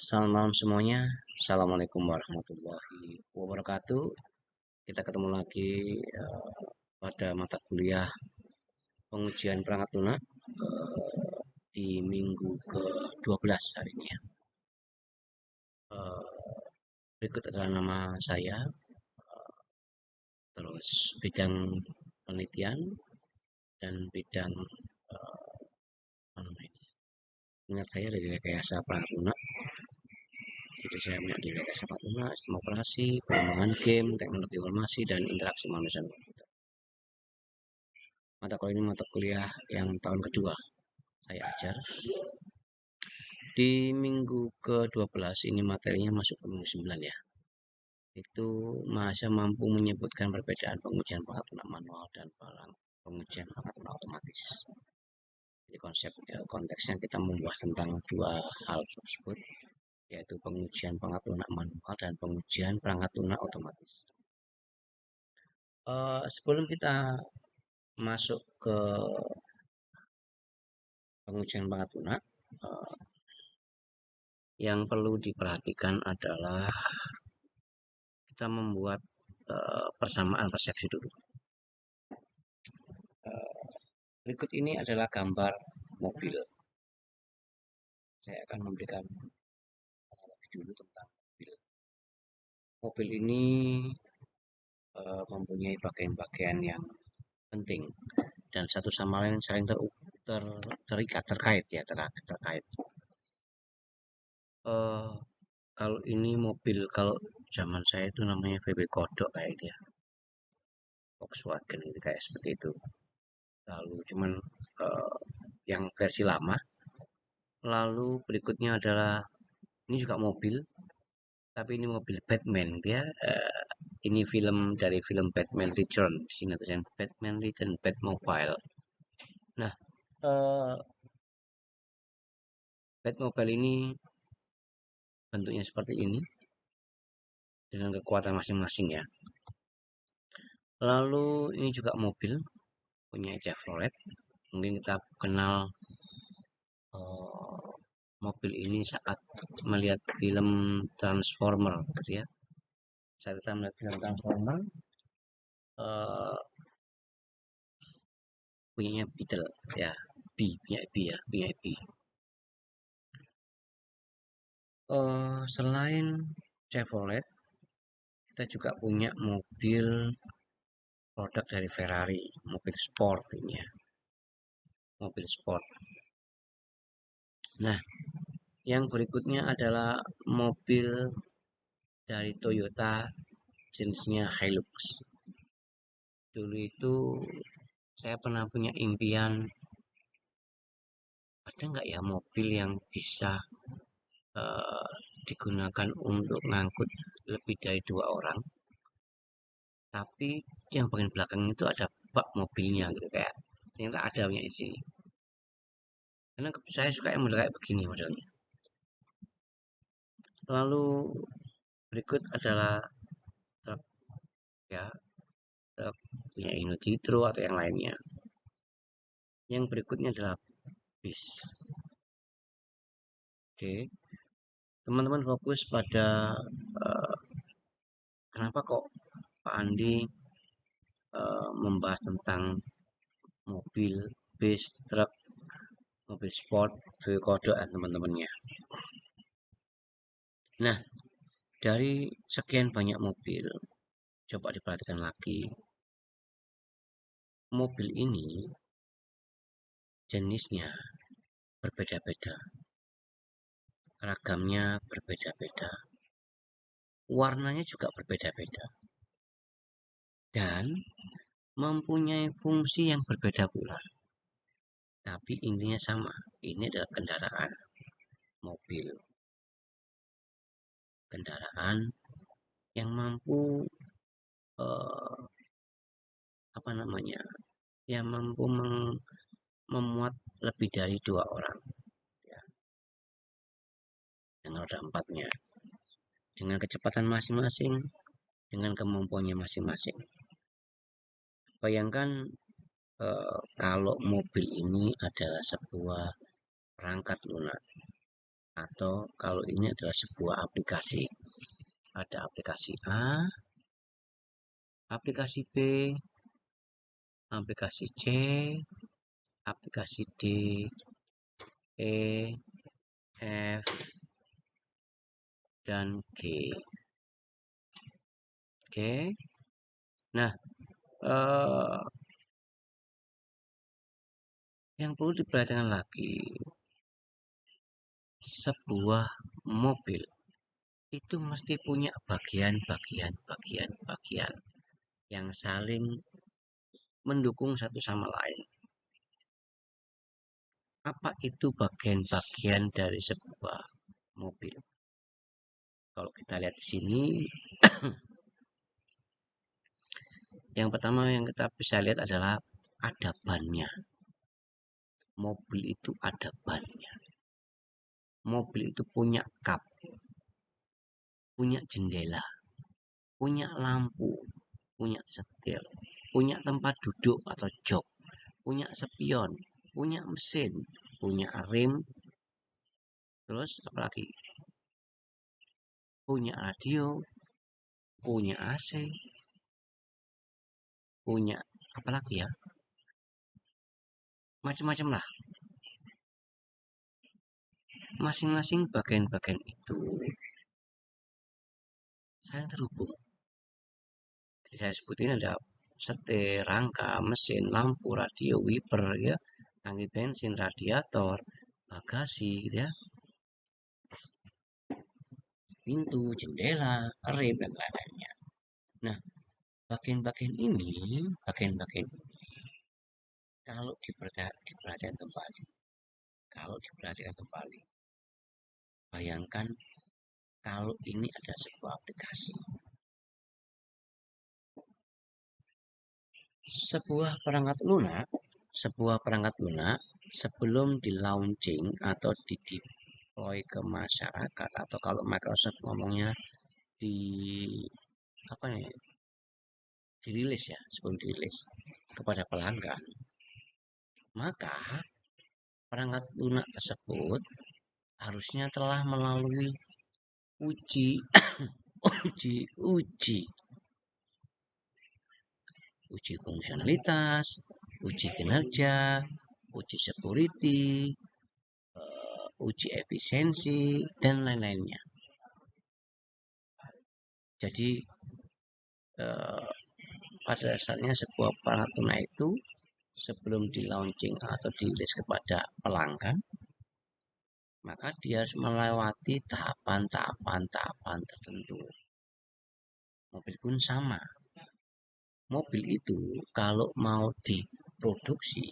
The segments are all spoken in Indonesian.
Selamat malam semuanya. Assalamualaikum warahmatullahi wabarakatuh. Kita ketemu lagi pada mata kuliah pengujian perangkat lunak di minggu ke-12 hari ini ya. Eh, Berikut adalah nama saya, terus bidang penelitian dan bidang apa namanya? Minat saya dari rekayasa perangkat lunak. Jadi saya minat di rekayasa perangkat lunak, sistem operasi, pengembangan game, teknologi informasi, dan interaksi manusia. Mata kuliah ini mata kuliah yang tahun kedua saya ajar. Di minggu ke-12 ini materinya masuk ke minggu 9 ya. Itu Mahasiswa mampu menyebutkan perbedaan pengujian perangkat lunak manual dan pengujian perangkat lunak otomatis. Jadi konteksnya kita membahas tentang dua hal tersebut, yaitu pengujian perangkat lunak manual dan pengujian perangkat lunak otomatis. Sebelum kita masuk ke pengujian perangkat lunak, eh, yang perlu diperhatikan adalah kita membuat persamaan persepsi dulu. Berikut ini adalah gambar mobil. Saya akan memberikan analogi dulu tentang mobil. Mobil ini mempunyai bagian-bagian yang penting dan satu sama lain saling terikat, terkait ya, terkait. Eh, Kalau ini mobil, kalau zaman saya itu namanya VW Kodok kayak itu ya, Volkswagen itu kayak seperti itu. Lalu cuman eh, yang versi lama. Lalu berikutnya adalah ini juga mobil, tapi ini mobil Batman. Dia ini film dari film Batman Return. Di sini tulisan Batman Return Batmobile. Nah, eh, Batmobile ini bentuknya seperti ini dengan kekuatan masing-masing ya. Lalu ini juga mobil punya Chevrolet. Mungkin kita kenal eh, mobil ini saat melihat film Transformer, gitu ya. Saat kita melihat film Transformer, eh, punyanya Beetle ya, punya B ya, punya B. Selain Chevrolet, kita juga punya mobil produk dari Ferrari, mobil sport ini ya, mobil sport. Nah, yang berikutnya adalah mobil dari Toyota jenisnya Hilux. Dulu itu saya pernah punya impian, ada nggak ya mobil yang bisa eh, digunakan untuk ngangkut lebih dari dua orang, tapi yang bagian belakang itu ada bak mobilnya gitu, kayak ternyata ada punya di sini. Karena saya suka yang model kayak begini modelnya. Lalu berikut adalah truk ya, truk punya Inno Citro atau yang lainnya. Yang berikutnya adalah bis. Oke, teman-teman fokus pada eh, kenapa kok Pak Andi membahas tentang mobil, bis, truk, mobil sport, VW Kodok dan teman-temannya. Nah, dari sekian banyak mobil, coba diperhatikan lagi. Mobil ini jenisnya berbeda-beda, ragamnya berbeda-beda, warnanya juga berbeda-beda, dan mempunyai fungsi yang berbeda pula. Tapi intinya sama, ini adalah kendaraan, mobil, kendaraan yang mampu eh, apa namanya, yang mampu memuat lebih dari dua orang, ya, dengan roda empatnya, dengan kecepatan masing-masing, dengan kemampuannya masing-masing. Bayangkan kalau mobil ini adalah sebuah perangkat lunak. atau kalau ini adalah sebuah aplikasi. Ada aplikasi A, aplikasi B, aplikasi C, aplikasi D, E, F, dan G. Oke. Nah, yang perlu diperhatikan lagi, sebuah mobil itu mesti punya bagian-bagian yang saling mendukung satu sama lain. Apa itu bagian-bagian dari sebuah mobil? Kalau kita lihat di sini, yang pertama yang kita bisa lihat adalah ada bannya. Mobil itu ada bannya. Mobil itu punya kap, punya jendela, punya lampu, punya setir, punya tempat duduk atau jok, punya spion, punya mesin, punya rem, terus apalagi? Punya radio, punya AC, punya apalagi ya? Macam-macam lah. Masing-masing bagian-bagian itu saling terhubung. Jadi saya sebutin ada setir, rangka, mesin, lampu, radio, wiper, ya, tangki bensin, radiator, bagasi, gitu ya, pintu, jendela, rem, dan lain-lainnya. Nah, bagian-bagian ini, kalau diperhatikan kembali, bayangkan kalau ini ada sebuah aplikasi, sebuah perangkat lunak sebelum di launching atau di deploy ke masyarakat, atau kalau Microsoft ngomongnya di apa nih, dirilis ya, sebelum dirilis kepada pelanggan, maka perangkat lunak tersebut harusnya telah melalui uji uji uji fungsionalitas, uji kinerja, uji security, uji efisiensi, dan lain-lainnya. Jadi pada dasarnya sebuah perangkat lunak itu sebelum di launching atau dirilis kepada pelanggan, maka dia harus melewati tahapan tertentu. Mobil pun sama. Mobil itu kalau mau diproduksi,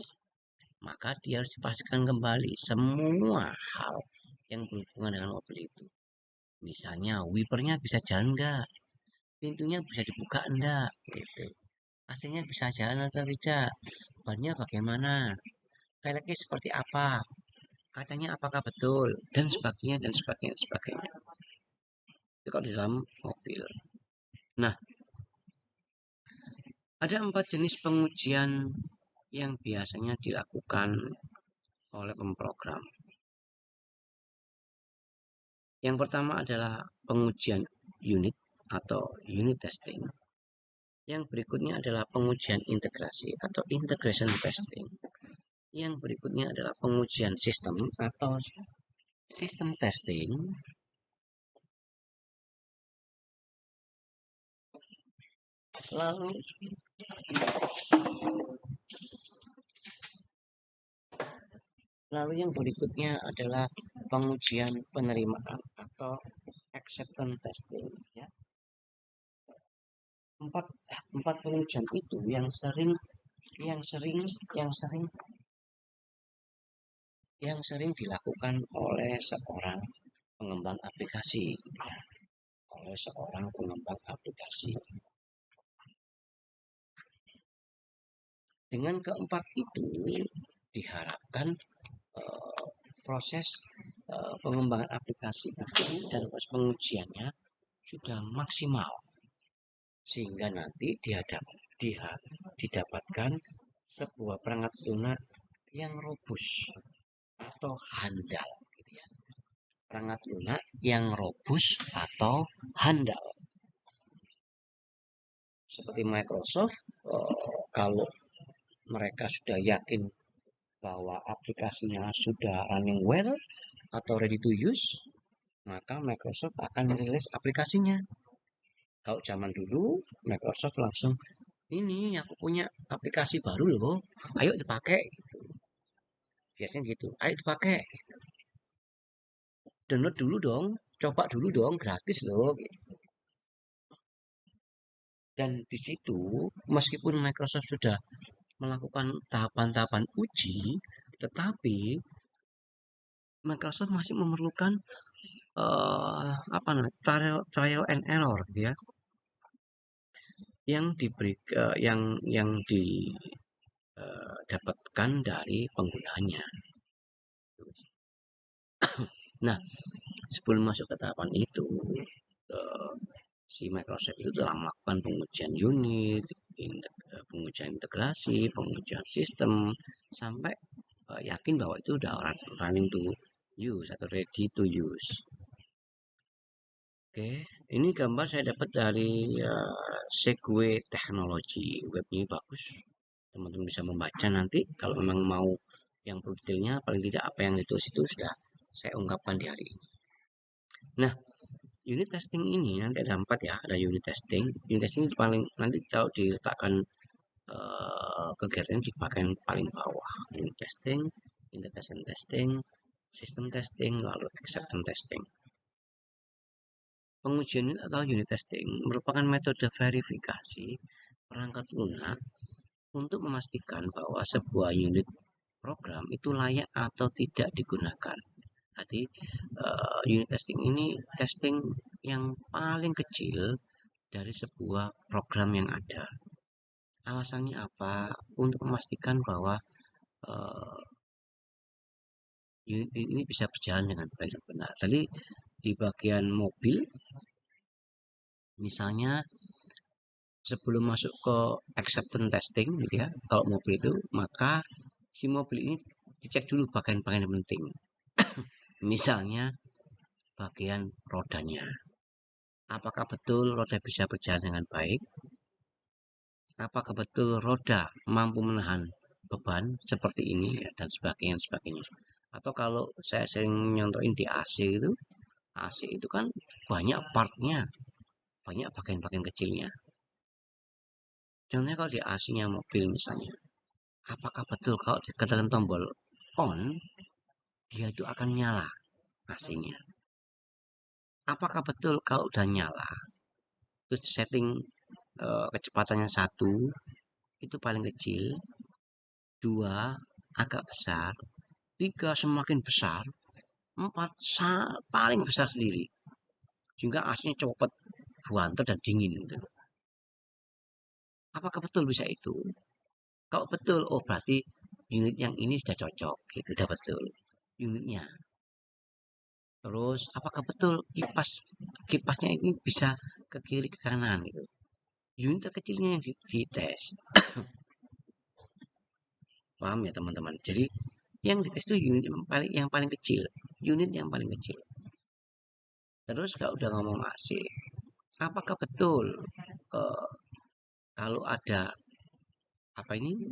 maka dia harus dipastikan kembali semua hal yang berhubungan dengan mobil itu. Misalnya wipernya bisa jalan enggak, pintunya bisa dibuka enggak, gitu. AC-nya bisa jalan atau tidak, bannya bagaimana, velgnya seperti apa, kacanya apakah betul, dan sebagainya dan sebagainya dan sebagainya. Itu kalau di dalam mobil. Nah, ada 4 jenis pengujian yang biasanya dilakukan oleh pemrogram. Yang pertama adalah pengujian unit atau unit testing. Yang berikutnya adalah pengujian integrasi atau integration testing. Yang berikutnya adalah pengujian sistem atau sistem testing. Lalu yang berikutnya adalah pengujian penerimaan atau acceptance testing. Ya. Empat pengujian itu yang sering dilakukan oleh seorang pengembang aplikasi. Dengan keempat itu diharapkan proses pengembangan aplikasi itu dan proses pengujiannya sudah maksimal, sehingga nanti didapatkan sebuah perangkat lunak yang robust atau handal, gitu ya. perangkat lunak yang robust atau handal. Seperti Microsoft, kalau mereka sudah yakin bahwa aplikasinya sudah running well atau ready to use, maka Microsoft akan merilis aplikasinya. Kalau zaman dulu, Microsoft langsung, ini aku punya aplikasi baru loh, ayo dipakai. Biasanya gitu, ayo dipakai. Download dulu dong, coba dulu dong, gratis loh. Dan di situ, meskipun Microsoft sudah melakukan tahapan-tahapan uji, tetapi Microsoft masih memerlukan apa namanya trial and error gitu ya, yang diberi yang didapatkan dari penggunanya. Nah, sebelum masuk ke tahapan itu, eh, si Microsoft itu telah melakukan pengujian unit, pengujian integrasi, pengujian sistem, sampai yakin bahwa itu udah running to use atau ready to use. Oke, ini gambar saya dapat dari Segway Technology. Webnya bagus. Teman-teman bisa membaca nanti. Kalau memang mau yang perlu detailnya, paling tidak apa yang ditulis itu sudah saya ungkapkan di hari ini. Nah, unit testing ini nanti ada 4 ya. Ada unit testing. Unit testing paling nanti kalau diletakkan kegiatan di bagian paling bawah. Unit testing, integration testing, system testing, lalu acceptance testing. Pengujian atau unit testing merupakan metode verifikasi perangkat lunak untuk memastikan bahwa sebuah unit program itu layak atau tidak digunakan. Jadi unit testing ini testing yang paling kecil dari sebuah program yang ada. Alasannya apa? Untuk memastikan bahwa uh, unit ini bisa berjalan dengan baik dan benar. Jadi di bagian mobil, misalnya sebelum masuk ke acceptance testing gitu ya, kalau mobil itu maka si mobil ini dicek dulu bagian-bagian yang penting. Misalnya bagian rodanya. Apakah betul roda bisa berjalan dengan baik? Apakah betul roda mampu menahan beban seperti ini ya, dan sebagainya. Atau kalau saya sering nyontoin di AC itu kan banyak partnya, banyak bagian-bagian kecilnya. Contohnya kalau di AC-nya mobil misalnya, apakah betul kalau ditekan tombol on, dia itu akan nyala AC-nya? Apakah betul kalau udah nyala, terus setting kecepatannya 1 itu paling kecil, 2 agak besar, 3 semakin besar, 4 paling besar sendiri. Sehingga AC-nya cepat buanter dan dingin gitu. Apakah betul bisa itu? Kalau betul, oh berarti unit yang ini sudah cocok, gitu, sudah betul unitnya. Terus apakah betul kipasnya ini bisa ke kiri ke kanan gitu. Unit terkecilnya yang dites. Paham ya teman-teman? Jadi yang dites itu unit yang paling kecil, unit yang paling kecil. Terus kalau udah ngomong AC, apakah betul uh, kalau ada apa ini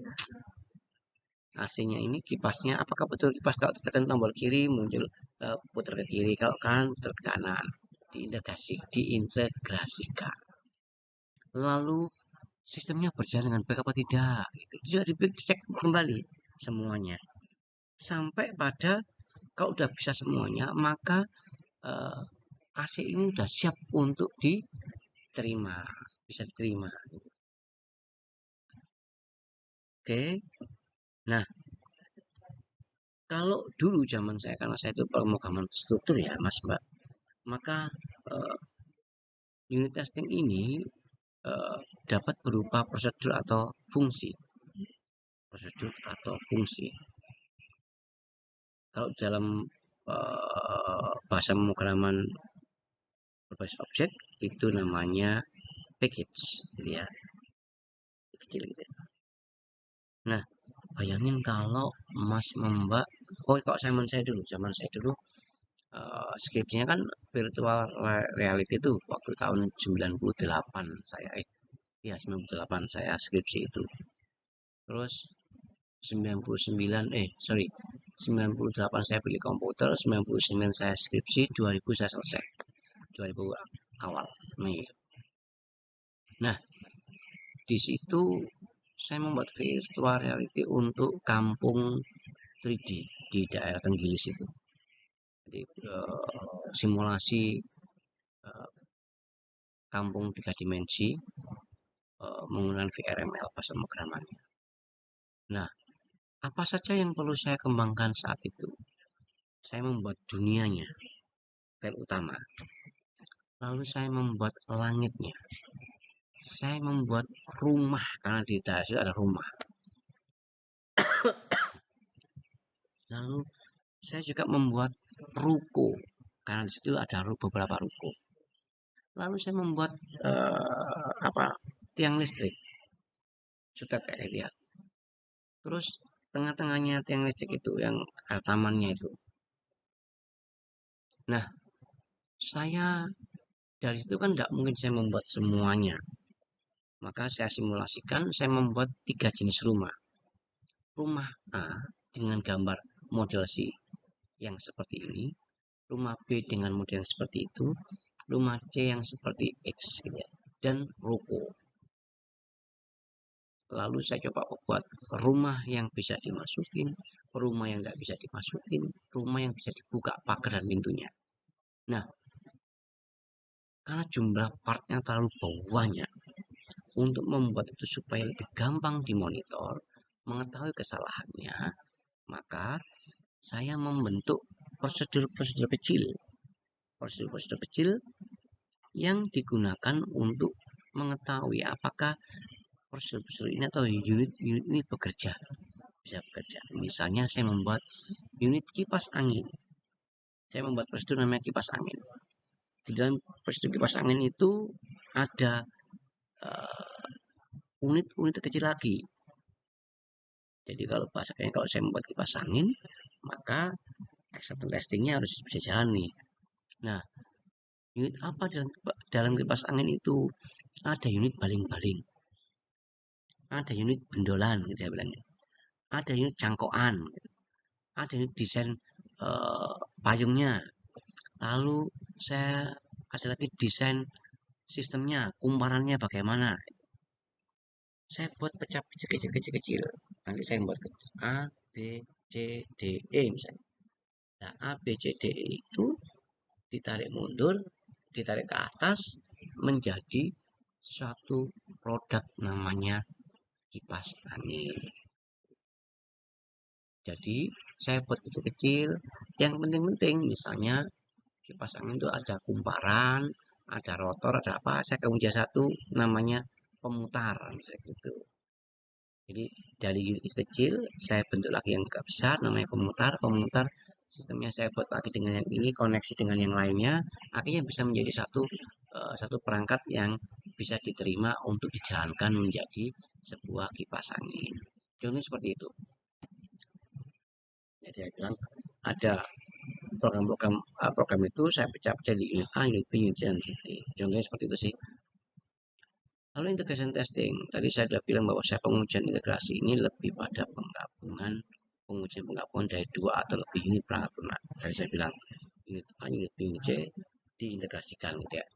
AC-nya ini kipasnya, apakah betul kipas kalau ditekan tombol kiri muncul putar ke kiri, kalau kanan putar ke kanan, diintegrasikan. Lalu sistemnya berjalan dengan baik apa tidak? Itu juga dicek kembali semuanya. Sampai pada kalau udah bisa semuanya, maka uh, AC ini sudah siap untuk diterima, bisa diterima. Oke, nah kalau dulu zaman saya, karena saya itu pemrograman struktur ya Mas Mbak, maka uh, unit testing ini uh, dapat berupa prosedur atau fungsi. Kalau dalam bahasa pemrograman berbasis objek itu namanya package, gitu ya, kecil gitu. Nah, bayangin kalau Mas Mbak, oh kalau zaman saya dulu Skripsinya kan virtual reality itu waktu tahun 98 saya ya 98 saya skripsi itu. Terus 98 saya beli komputer, 99 saya skripsi, 2000 saya selesai. 2000 awal Mei. Nah, di situ saya membuat virtual reality untuk kampung 3D di daerah Tenggilis itu. Jadi simulasi eh, kampung 3 dimensi menggunakan VRML pas pemrogramannya. Nah, apa saja yang perlu saya kembangkan saat itu? Saya membuat dunianya, file utama. Lalu saya membuat langitnya. Saya membuat rumah, karena di daerah itu ada rumah. Lalu saya juga membuat ruko, karena di situ ada beberapa ruko. Lalu saya membuat tiang listrik, sudah kayak dia. Terus tengah-tengahnya tiang listrik itu yang tamannya itu. Nah, saya dari situ kan tidak mungkin saya membuat semuanya. Maka saya simulasikan, saya membuat 3 jenis rumah. Rumah A dengan gambar model C yang seperti ini, rumah B dengan model yang seperti itu, rumah C yang seperti X gitu ya, dan ruko. Lalu saya coba buat rumah yang bisa dimasukin, rumah yang nggak bisa dimasukin, rumah yang bisa dibuka pagar dan pintunya. Nah, karena jumlah partnya terlalu banyak, untuk membuat itu supaya lebih gampang dimonitor, mengetahui kesalahannya, maka saya membentuk prosedur-prosedur kecil, prosedur-prosedur kecil yang digunakan untuk mengetahui apakah prosedur-prosedur ini atau unit-unit ini bisa bekerja. Misalnya saya membuat unit kipas angin. Saya membuat prosedur namanya kipas angin. Di dalam prosedur kipas angin itu ada unit-unit kecil lagi. Jadi kalau bahasanya kalau saya membuat kipas angin, maka acceptance testingnya harus bisa jalan nih. Nah, unit apa dalam kipas angin itu? Ada unit baling-baling, ada unit bendolan, gitu saya bilangnya. Ada unit cangkokan, ada unit desain payungnya. Lalu saya ada lagi desain sistemnya, kumparannya bagaimana. Saya buat pecah kecil-kecil. Nanti saya buat A, B, C, D, E misalnya. Nah, A, B, C, D, E itu ditarik mundur, ditarik ke atas menjadi suatu produk namanya kipas angin. Jadi saya buat kecil-kecil yang penting-penting, misalnya kipas angin itu ada kumparan, ada rotor, ada apa, saya kemudian satu namanya pemutar misalnya gitu. Jadi dari unit kecil saya bentuk lagi yang agak besar namanya pemutar, pemutar sistemnya saya buat lagi dengan yang ini, koneksi dengan yang lainnya, akhirnya bisa menjadi satu perangkat yang bisa diterima untuk dijalankan menjadi sebuah kipas angin. Contohnya seperti itu. Jadi saya bilang ada program itu saya pecah-pecah di unit A, unit B, unit C, dan unit D. Contohnya seperti itu sih. Lalu integration testing, tadi saya sudah bilang bahwa saya pengujian integrasi ini lebih pada pengujian dari 2 atau lebih unit perangkat lunak. Tadi saya bilang unit A, unit B, unit C diintegrasikan gitu ya.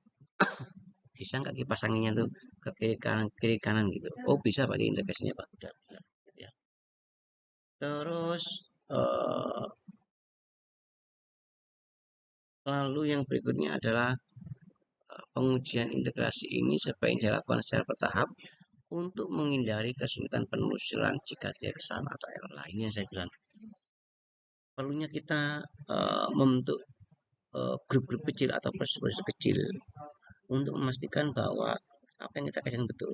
Bisa nggak kipas anginnya tuh ke kiri kanan gitu? Oh bisa, berarti integrasinya Pak. Udah, gitu ya. Terus lalu yang berikutnya adalah pengujian integrasi ini sebaiknya dilakukan secara bertahap untuk menghindari kesulitan penelusuran jika terjadi kesalahan atau error lainnya. Saya bilang perlunya kita membentuk grup-grup kecil atau proses-proses kecil untuk memastikan bahwa apa yang kita kerjakan betul.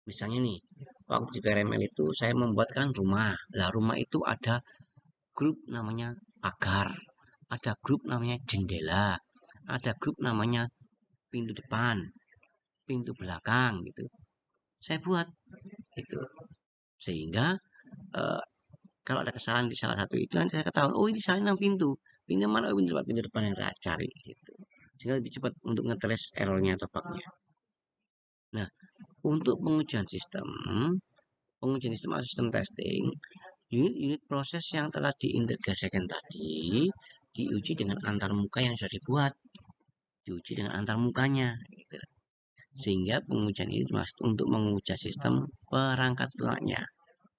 Misalnya nih, waktu di VRML itu saya membuatkan rumah. Lah rumah itu ada grup namanya pagar, ada grup namanya jendela, ada grup namanya pintu depan, pintu belakang gitu. Saya buat itu sehingga eh, kalau ada kesalahan di salah satu itu nanti saya ketahuan, oh ini salah pintu, pintu mana pintu depan yang saya cari gitu, sehingga lebih cepat untuk ngetrace errornya atau bugnya. Nah, untuk pengujian sistem atau sistem testing, unit-unit proses yang telah diintegrasikan tadi diuji dengan antarmuka yang sudah dibuat, diuji dengan antarmukanya gitu. Sehingga pengujian ini dimaksud untuk menguji sistem perangkat lunaknya.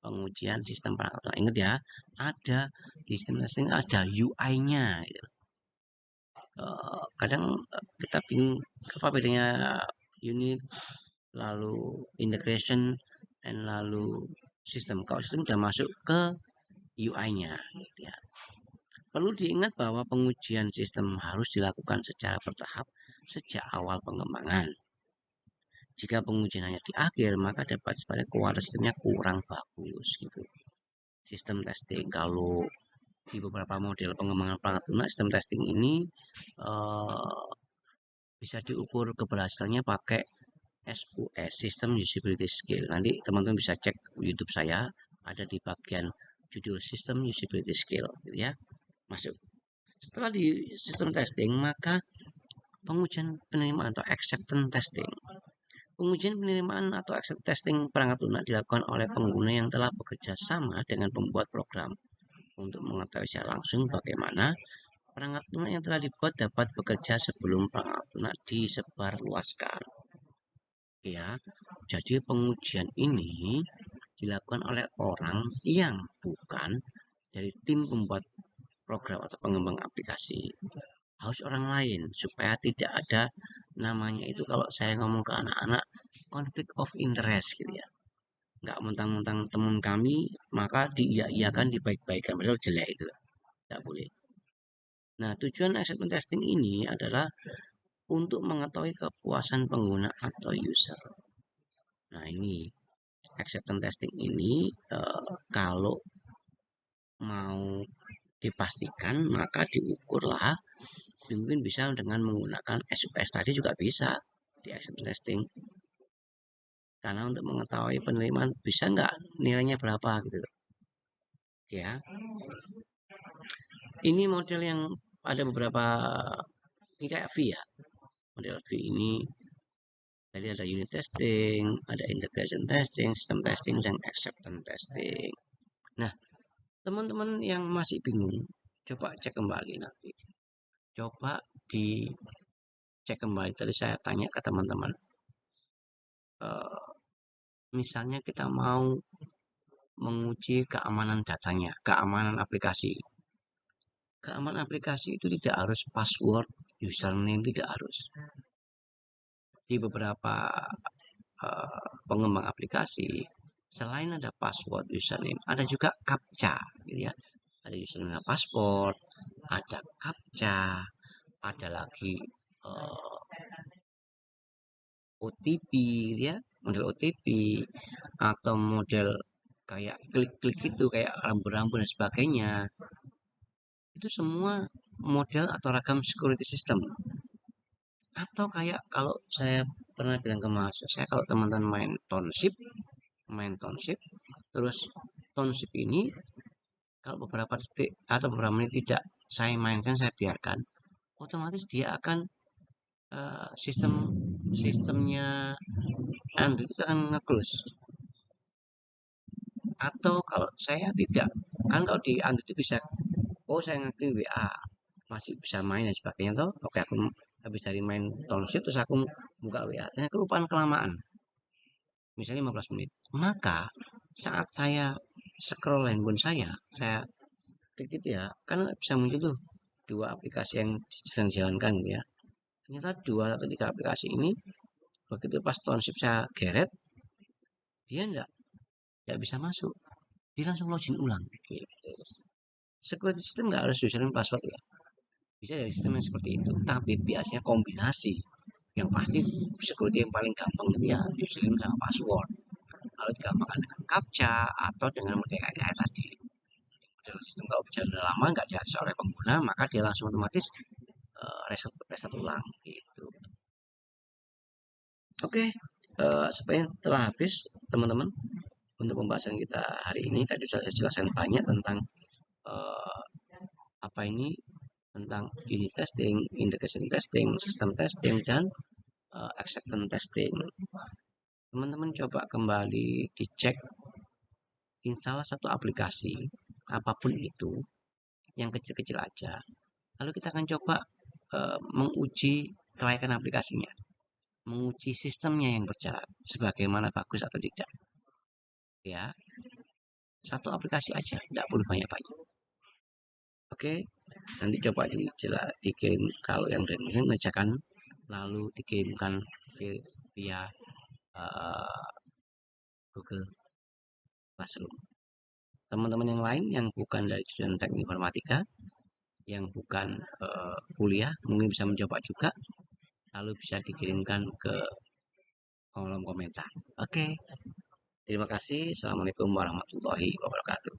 Pengujian sistem perangkat lunak, ingat ya, ada di sistem testing ada UI-nya gitu. Kadang kita bingung apa bedanya unit, lalu integration, dan lalu sistem. Kalau sistem sudah masuk ke UI-nya gitu ya. Perlu diingat bahwa pengujian sistem harus dilakukan secara bertahap sejak awal pengembangan. Jika pengujian hanya di akhir, maka dapat sebagai kualitas sistemnya kurang bagus gitu. Sistem testing, kalau di beberapa model pengembangan perangkat lunak, sistem testing ini bisa diukur keberhasilannya pakai SUS, System Usability Skill. Nanti teman-teman bisa cek YouTube saya, ada di bagian judul System Usability Skill gitu ya. Masuk. Setelah di sistem testing, maka pengujian penerimaan atau acceptance testing. Pengujian penerimaan atau acceptance testing perangkat lunak dilakukan oleh pengguna yang telah bekerja sama dengan pembuat program untuk mengetahui secara langsung bagaimana perangkat lunak yang telah dibuat dapat bekerja sebelum perangkat lunak disebarluaskan. Ya, jadi pengujian ini dilakukan oleh orang yang bukan dari tim pembuat program atau pengembang aplikasi, harus orang lain supaya tidak ada namanya itu, kalau saya ngomong ke anak-anak, konflik of interest gitu ya. Nggak mentang-mentang teman kami maka diiyakan, dibaik-baikan, padahal jelek itu tidak boleh. Nah, tujuan acceptance testing ini adalah untuk mengetahui kepuasan pengguna atau user. Nah, ini acceptance testing ini kalau mau dipastikan maka diukurlah, mungkin bisa dengan menggunakan SUS tadi juga bisa di acceptance testing, karena untuk mengetahui penerimaan bisa nggak nilainya berapa gitu ya. Ini model yang ada beberapa, ini kayak V ya, model V ini tadi ada unit testing, ada integration testing, system testing, dan acceptance testing. Nah, teman-teman yang masih bingung, coba cek kembali nanti. Coba dicek kembali, tadi saya tanya ke teman-teman. Misalnya kita mau menguji keamanan datanya, keamanan aplikasi. Keamanan aplikasi itu tidak harus password, username, tidak harus. Di beberapa pengembang aplikasi, selain ada password, username, ada juga captcha, gitu ya. Ada username, password, ada captcha, ada lagi OTP, gitu ya, model OTP atau model kayak klik-klik itu, kayak rambu-rambu dan sebagainya. Itu semua model atau ragam security system. Atau kayak kalau saya pernah bilang ke Mas, saya kalau teman-teman main township, terus township ini kalau beberapa detik atau beberapa menit tidak saya mainkan, saya biarkan, otomatis dia akan sistemnya Android itu akan nge-close. Atau kalau saya tidak, kan kalau di Android itu bisa, oh saya ngerti WA masih bisa main dan sebagainya toh, oke aku habis dari main township terus aku buka WA, ternyata kelupaan kelamaan, misalnya 15 menit, maka saat saya scroll handphone saya klik gitu ya, kan bisa muncul tuh dua aplikasi yang sedang dijalankan gitu ya. Ternyata 2 atau 3 aplikasi ini begitu pas township saya geret, dia nggak bisa masuk, dia langsung login ulang gitu. Security system nggak harus username password ya, bisa dari sistem yang seperti itu, tapi biasanya kombinasi. Yang pasti security yang paling gampang itu ya username sama password, lalu digampangkan dengan captcha atau dengan model kayak tadi. Model sistem kalau berjalan lama nggak diakses oleh pengguna, maka dia langsung otomatis reset ulang gitu. Oke, sepertinya telah habis teman-teman untuk pembahasan kita hari ini. Tadi sudah saya jelaskan banyak tentang apa ini tentang unit testing, integration testing, system testing, dan acceptance testing. Teman-teman coba kembali dicek, install satu aplikasi apapun itu yang kecil-kecil aja, lalu kita akan coba menguji kelayakan aplikasinya, menguji sistemnya yang berjalan sebagaimana bagus atau tidak. Ya, satu aplikasi aja, tidak perlu banyak-banyak. Oke, nanti coba dikirim, kalau yang dari ngerjakan lalu dikirimkan via Google Classroom. Teman-teman yang lain yang bukan dari jurusan teknik informatika, yang bukan kuliah, mungkin bisa mencoba juga, lalu bisa dikirimkan ke kolom komentar. Oke, terima kasih. Assalamualaikum warahmatullahi wabarakatuh.